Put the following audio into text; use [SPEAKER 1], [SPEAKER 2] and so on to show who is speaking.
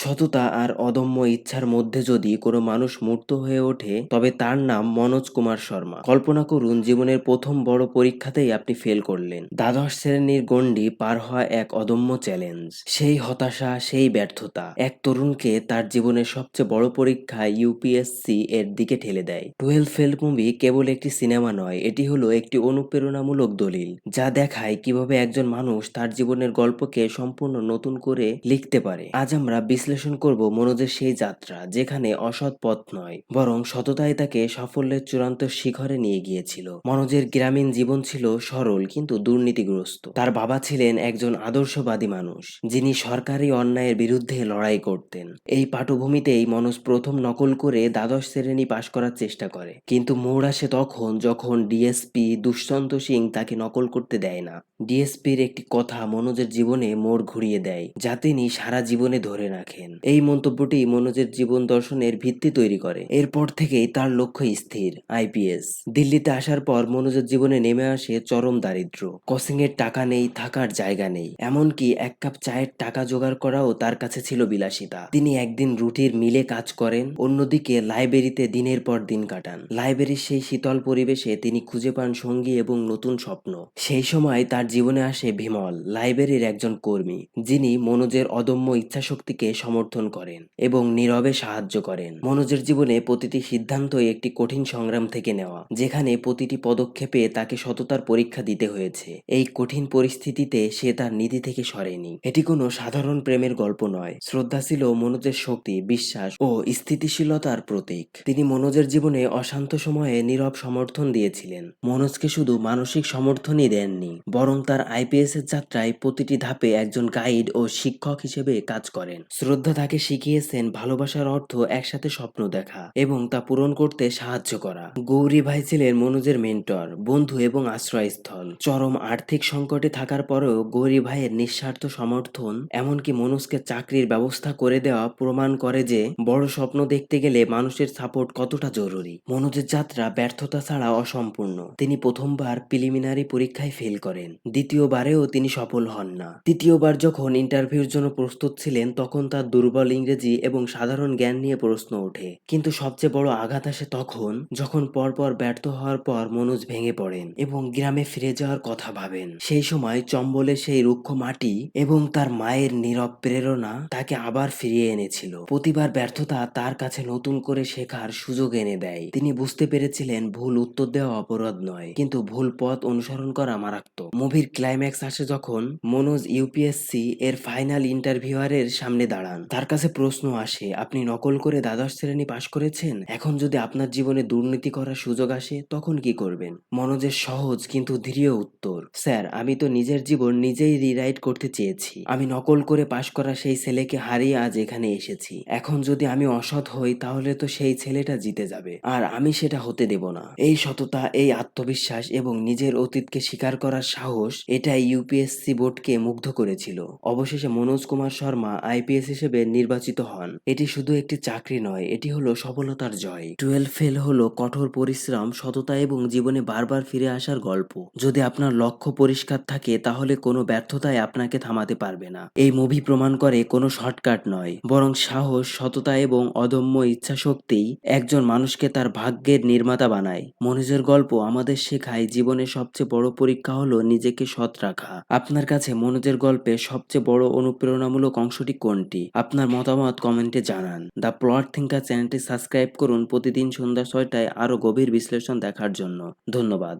[SPEAKER 1] সততা আর অদম্য ইচ্ছার মধ্যে যদি কোনো মানুষ মূর্ত হয়ে ওঠে তবে তার নাম মনোজ কুমার শর্মা। কল্পনা করুন জীবনের প্রথম বড় পরীক্ষাতেই আপনি ফেল করলেন। দ্বাদশ শ্রেণীর গণ্ডি পার হওয়া এক অদম্য চ্যালেঞ্জ। সেই হতাশা, সেই ব্যর্থতা এক তরুণকে তার জীবনের সবচেয়ে বড় পরীক্ষা ইউপিএসসি এর দিকে ঠেলে দেয়। 12 ফেল মুভি কেবল একটি সিনেমা নয়, এটি হলো একটি অনুপ্রেরণামূলক দলিল যা দেখায় কিভাবে একজন মানুষ তার জীবনের গল্পকে সম্পূর্ণ নতুন করে লিখতে পারে। আজ আমরা বিশ্লেষণ করব মনোজের সেই যাত্রা যেখানে অসৎ পথ নয় বরং সততাই তাকে সাফল্যের চূড়ান্ত শিখরে নিয়ে গিয়েছিল। মনোজের গ্রামীণ জীবন ছিল সরল কিন্তু দুর্নীতিগ্রস্ত। তার বাবা ছিলেন একজন আদর্শবাদী মানুষ যিনি সরকারি অন্যায়ের বিরুদ্ধে লড়াই করতেন। এই পাঠভূমিতেই মনোজ প্রথম নকল করে দ্বাদশ শ্রেণী পাশ করার চেষ্টা করে, কিন্তু মোড় আসে তখন যখন ডিএসপি দুষ্যন্ত সিং তাকে নকল করতে দেয় না। ডিএসপির একটি কথা মনোজের জীবনে মোড় ঘুরিয়ে দেয়, যা তিনি সারা জীবনে ধরে রাখেন। এই মন্তব্যটি মনোজের জীবন দর্শনের ভিত্তি তৈরি করে। এরপর থেকেই তার লক্ষ্য স্থির, আইপিএস। দিল্লিতে আসার পর মনোজের জীবনে নেমে আসে চরম দারিদ্র্য। কোচিং এর টাকা নেই, থাকার জায়গা নেই, এমনকি এক কাপ চায়ের টাকা জোগাড় করাও তার কাছে ছিল বিলাসিতা। তিনি একদিন রুটির মিলে কাজ করেন, অন্যদিকে লাইব্রেরিতে দিনের পর দিন কাটান। লাইব্রেরির সেই শীতল পরিবেশে তিনি খুঁজে পান সঙ্গী এবং নতুন স্বপ্ন। সেই সময় তার জীবনে আসে বিমল, লাইব্রেরির একজন কর্মী, যিনি মনোজের অদম্য ইচ্ছাশক্তিকে সমর্থন করেন এবং নীরবে সাহায্য করেন। মনোজের জীবনে প্রতিটি সিদ্ধান্তই একটি কঠিন সংগ্রাম থেকে নেওয়া, যেখানে প্রতিটি পদক্ষেপে তাকে সততার পরীক্ষা দিতে হয়েছে। এই কঠিন পরিস্থিতিতে সে তার নীতি থেকে সরেনি। এটি কোনো সাধারণ প্রেমের গল্প নয়, শ্রদ্ধা ছিল মনোজের শক্তি, বিশ্বাস ও স্থিতিশীলতার প্রতীক। তিনি মনোজের জীবনে অশান্ত সময়ে নীরব সমর্থন দিয়েছিলেন। মনোজকে শুধু মানসিক সমর্থনই দেননি, বরং তার আইপিএস এর যাত্রায় প্রতিটি ধাপে একজন গাইড ও শিক্ষক হিসেবে কাজ করেন। শ্রদ্ধা তাকে শিখিয়েছেন ভালোবাসার অর্থ একসাথে স্বপ্ন দেখা এবং তা পূরণ করতে সাহায্য করা। গৌরী ভাই ছিলেন মনোজের মেন্টর, বন্ধু এবং আশ্রয়স্থল। চরম আর্থিক সংকটে থাকার পরেও গৌরী ভাইয়ের নিঃস্বার্থ সমর্থন, এমনকি মনোজকে চাকরির ব্যবস্থা করে দেওয়া, প্রমাণ করে যে বড় স্বপ্ন দেখতে গেলে মানুষের সাপোর্ট কতটা জরুরি। মনোজের যাত্রা ব্যর্থতা ছাড়া অসম্পূর্ণ। তিনি প্রথমবার প্রিলিমিনারি পরীক্ষায় ফেল করেন, দ্বিতীয়বারেও তিনি সফল হন না। তৃতীয়বার যখন ইন্টারভিউর জন্য প্রস্তুত ছিলেন তখন তার দুর্বল ইংরেজি এবং সাধারণ জ্ঞান নিয়ে প্রশ্ন ওঠে। কিন্তু সবচেয়ে বড় আঘাত আসে তখন যখন পরপর ব্যর্থ হওয়ার পর মনোজ ভেঙে পড়েন এবং গ্রামে ফিরে যাওয়ার কথা ভাবেন। সেই সময় চম্বলের সেই রুক্ষ মাটি এবং তার মায়ের নীরব প্রেরণা তাকে আবার ফিরিয়ে এনেছিল। প্রতিবার ব্যর্থতা তার কাছে নতুন করে শেখার সুযোগ এনে দেয়। তিনি বুঝতে পেরেছিলেন ভুল উত্তর দেওয়া অপরাধ নয়, কিন্তু ভুল পথ অনুসরণ করা মারাত্মক। মুভির ক্লাইম্যাক্স আসে যখন মনোজ ইউপিএসসি এর ফাইনাল ইন্টারভিউয়ারের সামনে দাঁড়ান। তার কাছে প্রশ্ন আসে, আপনি নকল করে দ্বাদশ শ্রেণী পাশ করেছেন, এখন যদি আপনার জীবনে দুর্নীতি করার সুযোগ আসে তখন কি করবেন? মনোজের সহজ কিন্তু দৃঢ় উত্তর, স্যার আমি তো নিজের জীবন নিজেই রিরাইট করতে চেয়েছি। আমি নকল করে পাশ করা সেই ছেলেকে হারিয়ে আজ এখানে এসেছি। এখন যদি আমি অসৎ হই তাহলে তো সেই ছেলেটা জিতে যাবে, আর আমি সেটা হতে দেব না। এই সততা, এই আত্মবিশ্বাস এবং নিজের অতীতকে স্বীকার করার সাহস, এটাই ইউপিএসসি বোর্ডকে মুগ্ধ করেছিল। অবশেষে মনোজ কুমার শর্মা আইপিএস হিসেবে নির্বাচিত হন। এটি শুধু একটি চাকরি নয়, এটি হলো সফলতার জয়। 12 ফেল হলো কঠোর পরিশ্রম, সততা এবং জীবনে বারবার ফিরে আসার গল্প। যদি আপনার লক্ষ্য পরিষ্কার থাকে তাহলে কোনো ব্যর্থতাই আপনাকে থামাতে পারবে না। এই মুভি প্রমাণ করে কোনো শর্টকাট নয়, বরং সাহস, সততা এবং অদম্য ইচ্ছা শক্তিই একজন মানুষকে তার ভাগ্যের নির্মাতা বানায়। মনোজের গল্প আমাদের শেখায় জীবনের সবচেয়ে বড় পরীক্ষা হলো নিজেকে সৎ রাখা। আপনার কাছে মনোজের গল্পে সবচেয়ে বড় অনুপ্রেরণামূলক অংশটি কোনটি? আপনার মতামত কমেন্টে জানান। দ্য প্লট থিঙ্কার চ্যানেলটি সাবস্ক্রাইব করুন প্রতিদিন সন্ধ্যা 6টায় আরো গভীর বিশ্লেষণ দেখার জন্য। ধন্যবাদ।